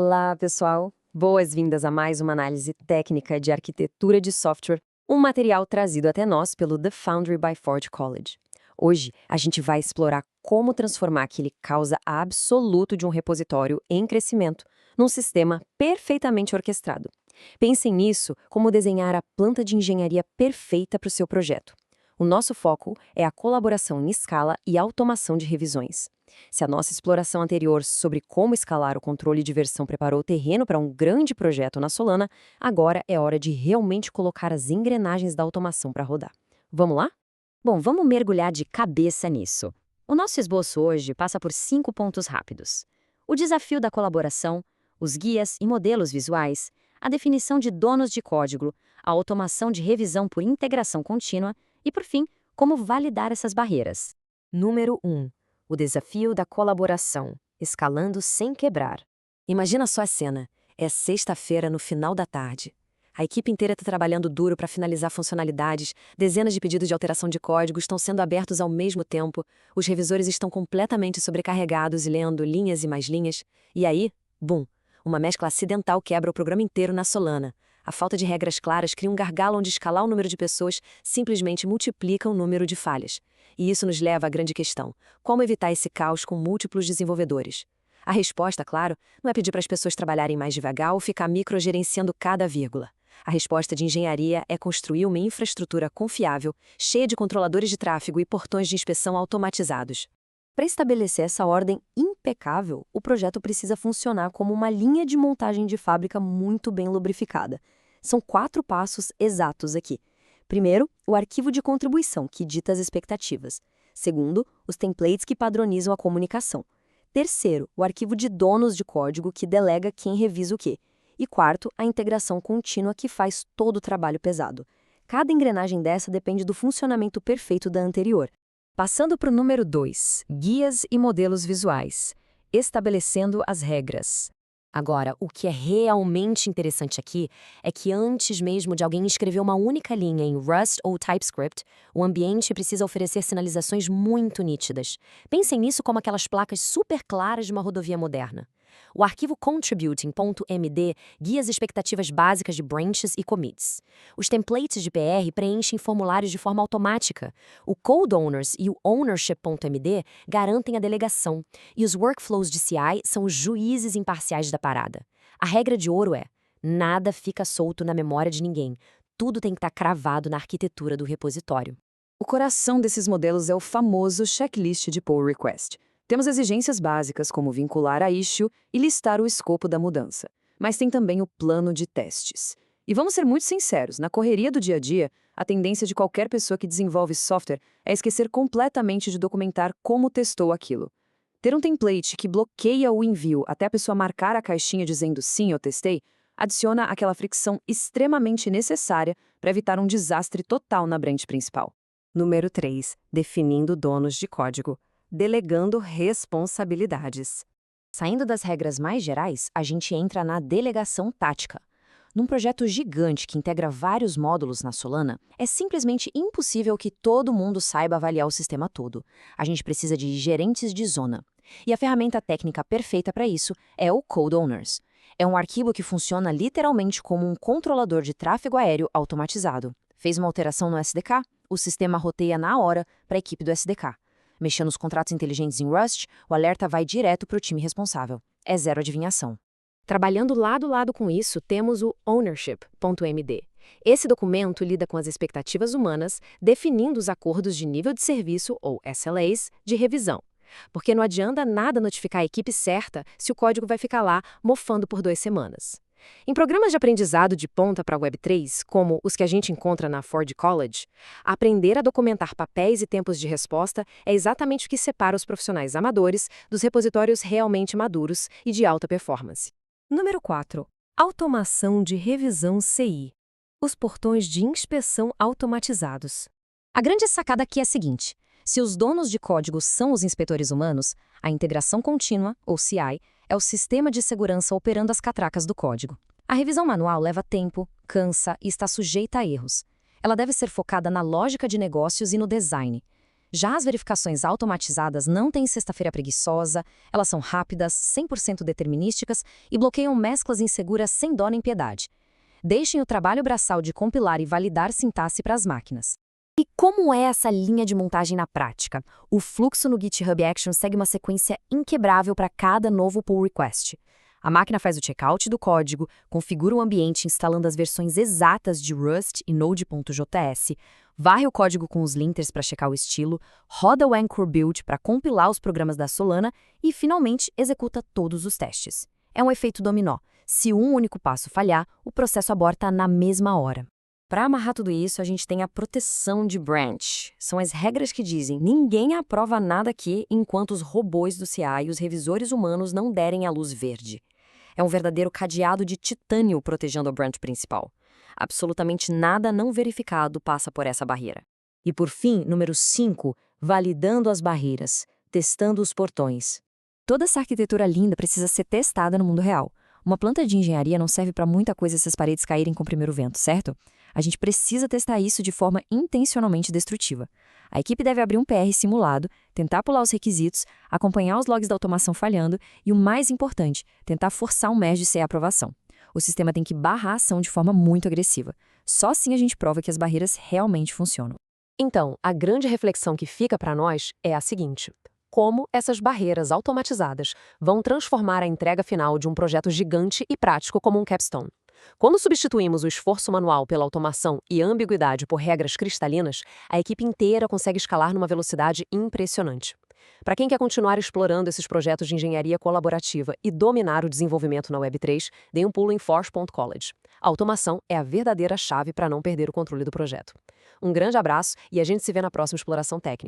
Olá, pessoal! Boas-vindas a mais uma análise técnica de arquitetura de software, um material trazido até nós pelo The Foundry by Ford College. Hoje, a gente vai explorar como transformar aquele causa absoluto de um repositório em crescimento num sistema perfeitamente orquestrado. Pensem nisso como desenhar a planta de engenharia perfeita para o seu projeto. O nosso foco é a colaboração em escala e automação de revisões. Se a nossa exploração anterior sobre como escalar o controle de versão preparou o terreno para um grande projeto na Solana, agora é hora de realmente colocar as engrenagens da automação para rodar. Vamos lá? Bom, vamos mergulhar de cabeça nisso. O nosso esboço hoje passa por 5 pontos rápidos: o desafio da colaboração, os guias e modelos visuais, a definição de donos de código, a automação de revisão por integração contínua e, por fim, como validar essas barreiras. Número 1. O desafio da colaboração, escalando sem quebrar. Imagina só a cena. É sexta-feira no final da tarde. A equipe inteira está trabalhando duro para finalizar funcionalidades, dezenas de pedidos de alteração de código estão sendo abertos ao mesmo tempo, os revisores estão completamente sobrecarregados e lendo linhas e mais linhas, e aí, bum, uma mescla acidental quebra o programa inteiro na Solana. A falta de regras claras cria um gargalo onde escalar o número de pessoas simplesmente multiplica o número de falhas. E isso nos leva à grande questão: como evitar esse caos com múltiplos desenvolvedores? A resposta, claro, não é pedir para as pessoas trabalharem mais devagar ou ficar microgerenciando cada vírgula. A resposta de engenharia é construir uma infraestrutura confiável, cheia de controladores de tráfego e portões de inspeção automatizados. Para estabelecer essa ordem impecável, o projeto precisa funcionar como uma linha de montagem de fábrica muito bem lubrificada. São 4 passos exatos aqui. Primeiro, o arquivo de contribuição, que dita as expectativas. Segundo, os templates que padronizam a comunicação. Terceiro, o arquivo de donos de código, que delega quem revisa o quê. E quarto, a integração contínua, que faz todo o trabalho pesado. Cada engrenagem dessa depende do funcionamento perfeito da anterior. Passando para o número 2, guias e modelos visuais, estabelecendo as regras. Agora, o que é realmente interessante aqui é que antes mesmo de alguém escrever uma única linha em Rust ou TypeScript, o ambiente precisa oferecer sinalizações muito nítidas. Pensem nisso como aquelas placas super claras de uma rodovia moderna. O arquivo contributing.md guia as expectativas básicas de branches e commits. Os templates de PR preenchem formulários de forma automática. O code owners e o ownership.md garantem a delegação. E os workflows de CI são os juízes imparciais da parada. A regra de ouro é: nada fica solto na memória de ninguém. Tudo tem que estar cravado na arquitetura do repositório. O coração desses modelos é o famoso checklist de pull request. Temos exigências básicas, como vincular a issue e listar o escopo da mudança. Mas tem também o plano de testes. E vamos ser muito sinceros, na correria do dia a dia, a tendência de qualquer pessoa que desenvolve software é esquecer completamente de documentar como testou aquilo. Ter um template que bloqueia o envio até a pessoa marcar a caixinha dizendo sim, eu testei, adiciona aquela fricção extremamente necessária para evitar um desastre total na branch principal. Número 3. Definindo donos de código. Delegando responsabilidades. Saindo das regras mais gerais, a gente entra na delegação tática. Num projeto gigante que integra vários módulos na Solana, é simplesmente impossível que todo mundo saiba avaliar o sistema todo. A gente precisa de gerentes de zona. E a ferramenta técnica perfeita para isso é o Code Owners. É um arquivo que funciona literalmente como um controlador de tráfego aéreo automatizado. Fez uma alteração no SDK, o sistema roteia na hora para a equipe do SDK. Mexendo nos contratos inteligentes em Rust, o alerta vai direto para o time responsável. É zero adivinhação. Trabalhando lado a lado com isso, temos o ownership.md. Esse documento lida com as expectativas humanas, definindo os acordos de nível de serviço, ou SLAs, de revisão. Porque não adianta nada notificar a equipe certa se o código vai ficar lá mofando por 2 semanas. Em programas de aprendizado de ponta para a Web3, como os que a gente encontra na Ford College, aprender a documentar papéis e tempos de resposta é exatamente o que separa os profissionais amadores dos repositórios realmente maduros e de alta performance. Número 4. Automação de revisão CI. Os portões de inspeção automatizados. A grande sacada aqui é a seguinte: se os donos de código são os inspetores humanos, a integração contínua, ou CI, é o sistema de segurança operando as catracas do código. A revisão manual leva tempo, cansa e está sujeita a erros. Ela deve ser focada na lógica de negócios e no design. Já as verificações automatizadas não têm sexta-feira preguiçosa, elas são rápidas, 100% determinísticas e bloqueiam mesclas inseguras sem dó nem piedade. Deixem o trabalho braçal de compilar e validar sintaxe para as máquinas. E como é essa linha de montagem na prática? O fluxo no GitHub Actions segue uma sequência inquebrável para cada novo pull request. A máquina faz o checkout do código, configura o ambiente instalando as versões exatas de Rust e Node.js, varre o código com os linters para checar o estilo, roda o Anchor Build para compilar os programas da Solana e, finalmente, executa todos os testes. É um efeito dominó. Se um único passo falhar, o processo aborta na mesma hora. Para amarrar tudo isso, a gente tem a proteção de branch. São as regras que dizem: ninguém aprova nada aqui enquanto os robôs do CI e os revisores humanos não derem a luz verde. É um verdadeiro cadeado de titânio protegendo a branch principal. Absolutamente nada não verificado passa por essa barreira. E por fim, número 5, validando as barreiras, testando os portões. Toda essa arquitetura linda precisa ser testada no mundo real. Uma planta de engenharia não serve para muita coisa se as paredes caírem com o primeiro vento, certo? A gente precisa testar isso de forma intencionalmente destrutiva. A equipe deve abrir um PR simulado, tentar pular os requisitos, acompanhar os logs da automação falhando e, o mais importante, tentar forçar um merge sem aprovação. O sistema tem que barrar a ação de forma muito agressiva. Só assim a gente prova que as barreiras realmente funcionam. Então, a grande reflexão que fica para nós é a seguinte: como essas barreiras automatizadas vão transformar a entrega final de um projeto gigante e prático como um capstone? Quando substituímos o esforço manual pela automação e a ambiguidade por regras cristalinas, a equipe inteira consegue escalar numa velocidade impressionante. Para quem quer continuar explorando esses projetos de engenharia colaborativa e dominar o desenvolvimento na Web3, dê um pulo em Forge.college. A automação é a verdadeira chave para não perder o controle do projeto. Um grande abraço e a gente se vê na próxima exploração técnica.